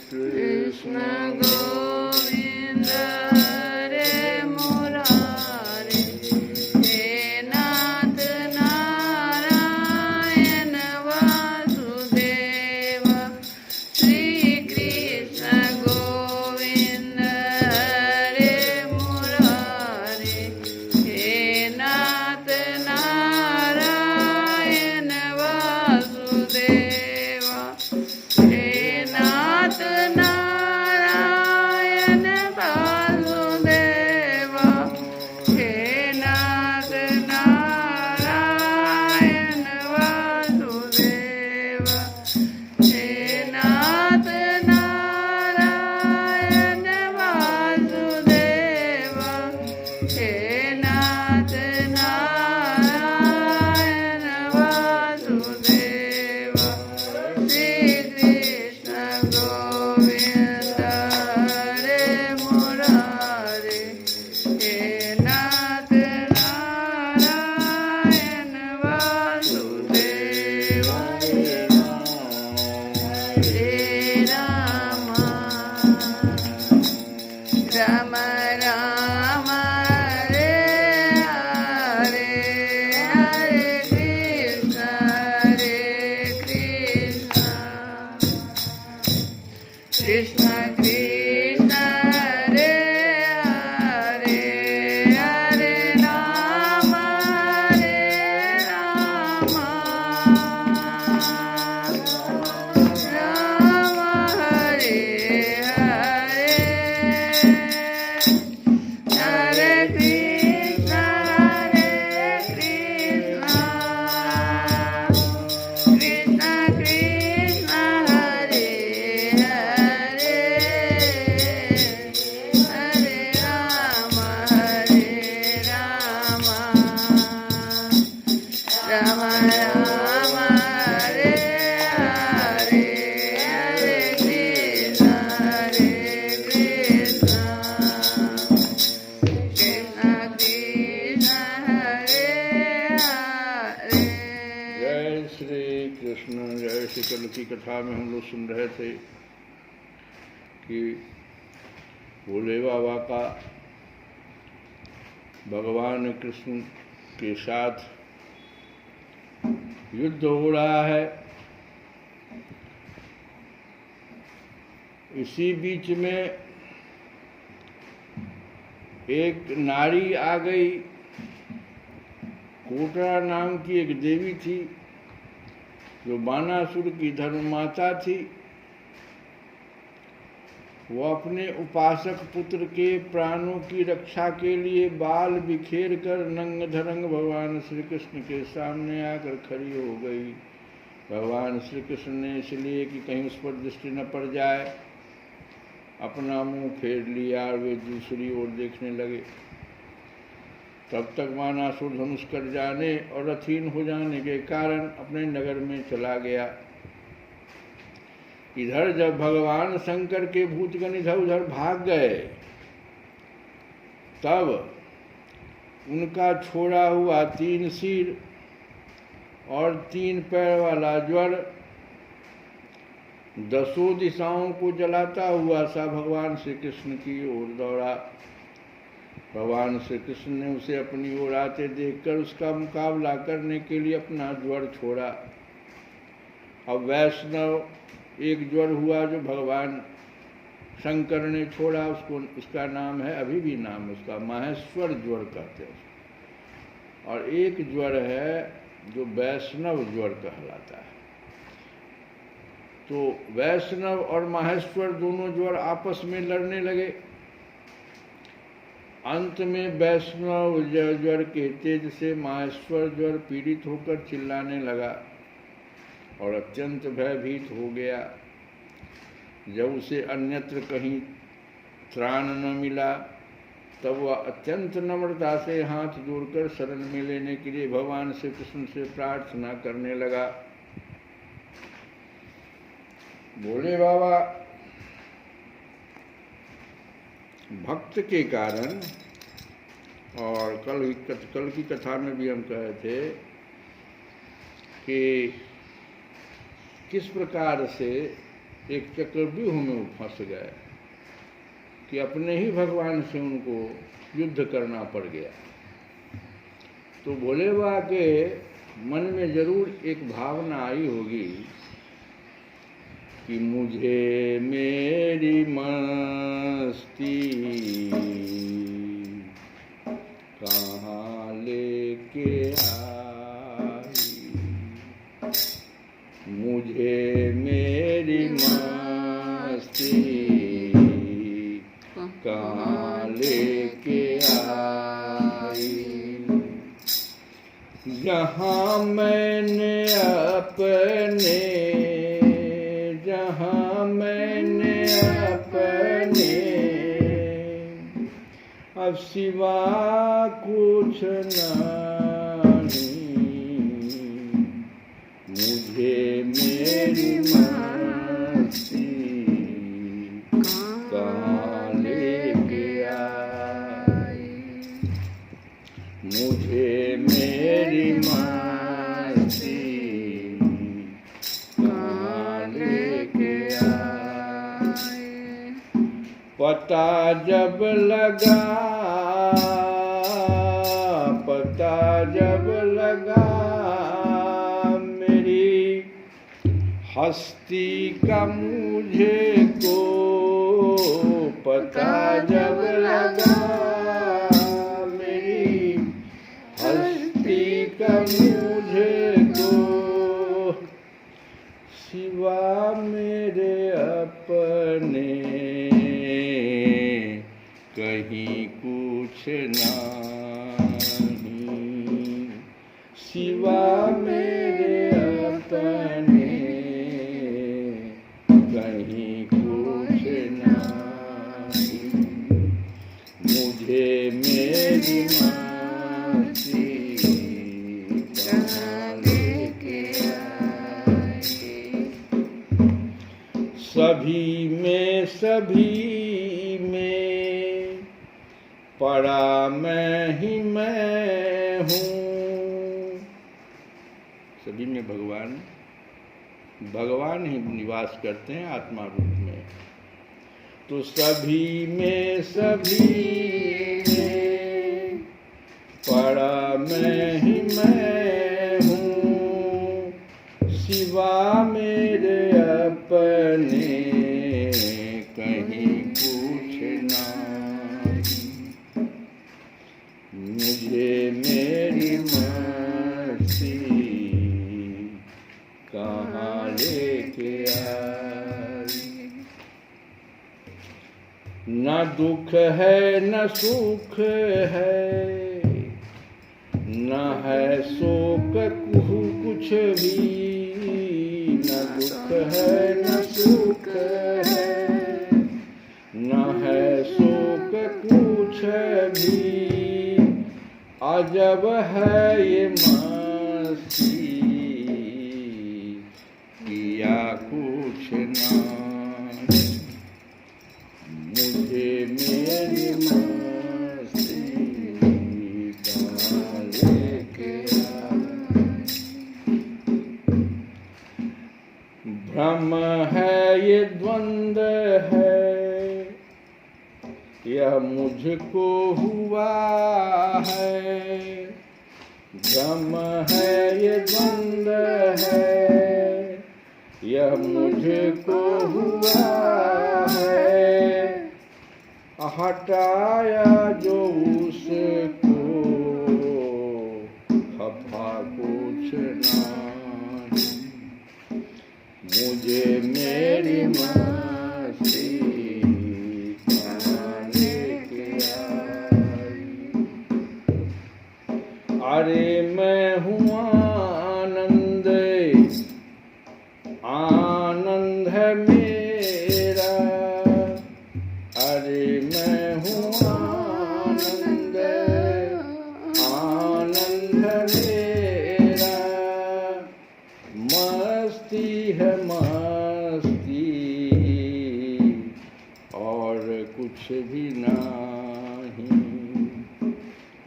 कृष्ण गोविंद हरे मुरारे, हे नाथ नारायण वासुदेव। श्री कृष्ण गोविंद हरे मुरारे, हे नाथ नारायण वासुदेव। हे नाथ नारायण वासुदेव, हे नाथ नारायण वासुदेव, हे नाथ नारायण वासुदेव, हे नाथ नारायण वासुदेव। श्री कृष्ण गोविंद हरे मुरारे, हे नाथ नारायण वासुदेव। हे राम राम राम हरे हरे, हरे कृष्ण कृष्ण कृष्ण हरे हरे, हरे राम राम हरे हरे, हरे कृष्ण कृष्ण कृष्ण हरे हरे, हरे राम राम राम हरे हरे, हरे कृष्ण कृष्ण कृष्ण हरे हरे। जय श्री कृष्ण। जय श्री कल की कथा में हम लोग सुन रहे थे कि भोले बाबा का भगवान कृष्ण के साथ युद्ध हो रहा है। इसी बीच में एक नारी आ गई। कोटरा नाम की एक देवी थी जो बानासुर की धर्ममाता थी। वो अपने उपासक पुत्र के प्राणों की रक्षा के लिए बाल बिखेर कर नंग धरंग भगवान श्री कृष्ण के सामने आकर खड़ी हो गई। भगवान श्री कृष्ण ने इसलिए कि कहीं उस पर दृष्टि न पड़ जाए अपना मुंह फेर लिया और वे दूसरी ओर देखने लगे। तब तक बानासुर धनुष कर जाने और रथहीन हो जाने के कारण अपने नगर में चला गया। इधर जब भगवान शंकर के भूतगण इधर उधर भाग गए तब उनका छोड़ा हुआ 3 सिर और 3 पैर वाला ज्वर 10 दिशाओं को जलाता हुआ सा भगवान श्री कृष्ण की ओर दौड़ा। भगवान श्री कृष्ण ने उसे अपनी ओर आते देखकर उसका मुकाबला करने के लिए अपना ज्वर छोड़ा। अब वैष्णव एक ज्वर हुआ जो भगवान शंकर ने छोड़ा, उसका नाम है, अभी भी नाम उसका माहेश्वर ज्वर कहते हैं। और एक ज्वर है जो वैष्णव ज्वर कहलाता है। तो वैष्णव और माहेश्वर दोनों ज्वर आपस में लड़ने लगे। अंत में वैष्णव ज्वर के तेज से माहेश्वर ज्वर पीड़ित होकर चिल्लाने लगा और अत्यंत भयभीत हो गया। जब उसे अन्यत्र कहीं त्राण न मिला तब वह अत्यंत नम्रता से हाथ जोड़कर शरण में लेने के लिए भगवान श्री कृष्ण से प्रार्थना करने लगा। भोले बाबा भक्त के कारण, और कल की कथा में भी हम कहे थे कि किस प्रकार से एक चक्रव्यूह में वो फंस गए कि अपने ही भगवान से उनको युद्ध करना पड़ गया। तो भोले बाबा के मन में जरूर एक भावना आई होगी कि मुझे मेरी मस्ती कहाँ लेके आई, मुझे मेरी मस्ती कहाँ लेके आई। जहाँ मैंने अपने, जहाँ मैंने अपने अब सिवा कुछ नहीं, मुझे मेरी मस्ती कहाँ लेके आई, मुझे मेरी मस्ती कहाँ लेके आई। पता जब लगा, पता जब लगा मेरी हस्ती का मुझे को, पता जब लगा मेरी हस्ती का मुझे को, सिवा मेरे अपने कहीं कुछ नहीं, सिवा मेरे अपने कहीं कुछ नहीं, मुझे मेरी मस्ती कहाँ लेके आई। सभी में पड़ा मैं ही मैं हूँ। सभी में भगवान ही निवास करते हैं आत्मा रूप में। तो सभी में पड़ा मैं ही मैं हूँ, सिवा मेरे अपने कहीं कुछ नहीं, मुझे मेरी मस्ती कहाँ लेके आई। न दुख है न सुख है, न है शोक कुछ भी, न दुख है न सुख है, न है शोक कुछ भी। अजब है ये मस्ती किया कुछ नहीं, मुझे मेरी मस्ती कहाँ लेके आई। भ्रम है ये द्वंद है, यह मुझको हुआ है। भ्रम है ये द्वंद है, यह मुझको हुआ है। हटाया जो उसको खफा कुछ नहीं, मुझे मेरी मस्ती कहाँ लेके आई। अरे मैं हूँ आनंद, आनंद है मेरा। अरे मैं हूँ आनंद, आनंद है मेरा। मस्ती है मस्ती और कुछ भी नहीं,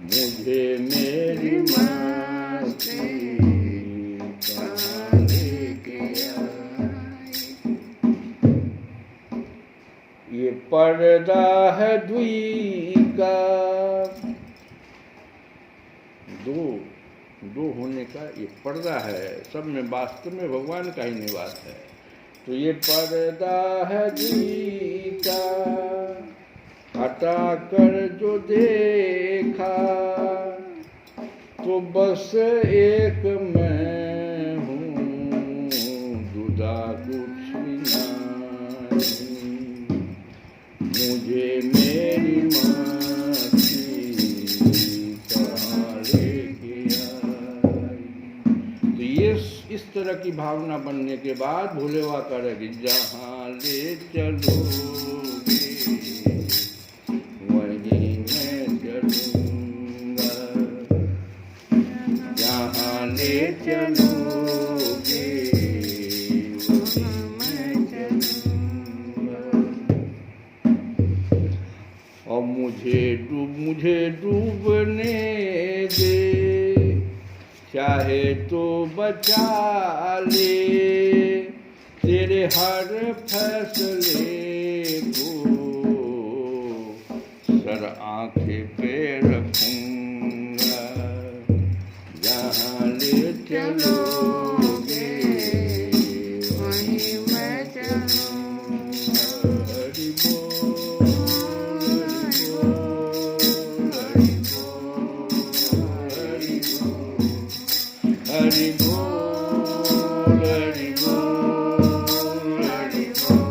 मुझे मेरी मस्ती कहाँ लेके आई। ये पर्दा है द्वी का, दो होने का ये पर्दा है, सब में वास्तव में भगवान का ही निवास है। तो ये पर्दा है द्वी का, हटा कर जो देखा तो बस एक मैं हूँ, जुदा कुछ नहीं, मुझे मेरी माती कहाँ लेके आई। तो ये इस तरह की भावना बनने के बाद भोले बाबा करेगी, जहाँ ले चलोगे वहीं मैं चलूँगा, जहाँ ले चलोगे वहीं मैं चलूँगा। और मुझे डूबने दे, चाहे तो बचा ले, तेरे हर फैसले को सर आंखें पे रखूंगा, जहाँ ले चलोगे वहीं मैं चलूँगा। हरि बोल, हरि बोल, हरि बोल, हरि बोल, हरि बोल,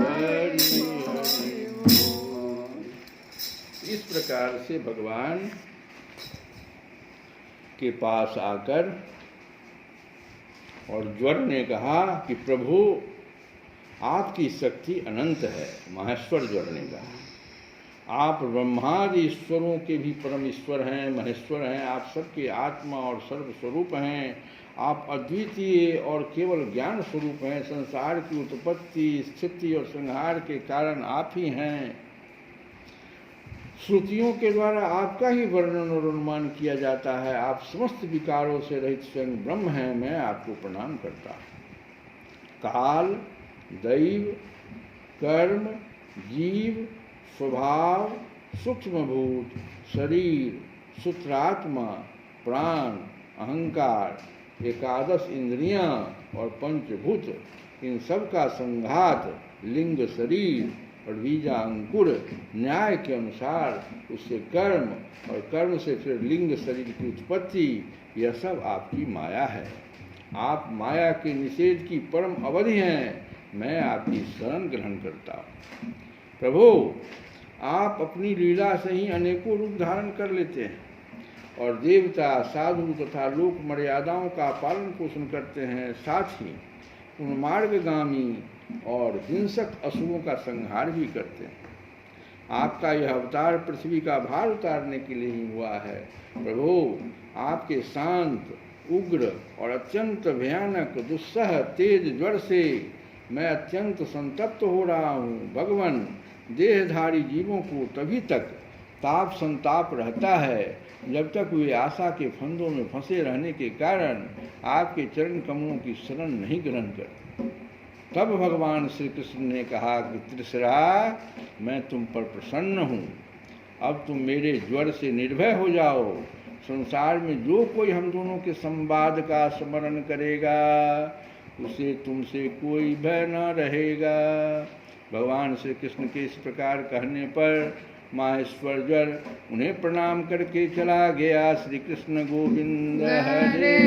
हरि बोल, हरि बोल। इस प्रकार से भगवान के पास आकर और ज्वर ने कहा कि प्रभु आपकी शक्ति अनंत है। महेश्वर ज्वर ने कहा, आप ब्रह्मादि ईश्वरों के भी परम ईश्वर हैं, महेश्वर हैं, आप सबके आत्मा और सर्वस्वरूप हैं, आप अद्वितीय और केवल ज्ञान स्वरूप हैं, संसार की उत्पत्ति स्थिति और संहार के कारण आप ही हैं। श्रुतियों के द्वारा आपका ही वर्णन और अनुमान किया जाता है, आप समस्त विकारों से रहित स्वयं ब्रह्म हैं। मैं आपको प्रणाम करता हूँ। काल, दैव, कर्म, जीव, स्वभाव, सूक्ष्मभूत, शरीर, सूत्रात्मा, प्राण, अहंकार, एकादश इंद्रियां और पंचभूत, इन सब का संघात लिंग शरीर और बीजा अंकुर, न्याय के अनुसार उससे कर्म और कर्म से फिर लिंग शरीर की उत्पत्ति, यह सब आपकी माया है। आप माया के निषेध की परम अवधि हैं। मैं आपकी शरण ग्रहण करता हूँ। प्रभु, आप अपनी लीला से ही अनेकों रूप धारण कर लेते हैं और देवता, साधु तथा लोक मर्यादाओं का पालन पोषण करते हैं, साथ ही उन्मार्गगामी और हिंसक असुरों का संहार भी करते हैं। आपका यह अवतार पृथ्वी का भार उतारने के लिए ही हुआ है। प्रभु, आपके शांत, उग्र और अत्यंत भयानक दुस्सह तेज ज्वर से मैं अत्यंत संतप्त हो रहा हूँ। भगवान, देहधारी जीवों को तभी तक ताप संताप रहता है जब तक वे आशा के फंदों में फंसे रहने के कारण आपके चरण कमलों की शरण नहीं ग्रहण करते। तब भगवान श्री कृष्ण ने कहा कि त्रिशरा, मैं तुम पर प्रसन्न हूँ। अब तुम मेरे ज्वर से निर्भय हो जाओ। संसार में जो कोई हम दोनों के संवाद का स्मरण करेगा उसे तुमसे कोई भय न रहेगा। भगवान श्री कृष्ण के इस प्रकार कहने पर माहेश्वर ज्वर उन्हें प्रणाम करके चला गया। श्री कृष्ण गोविंद हरे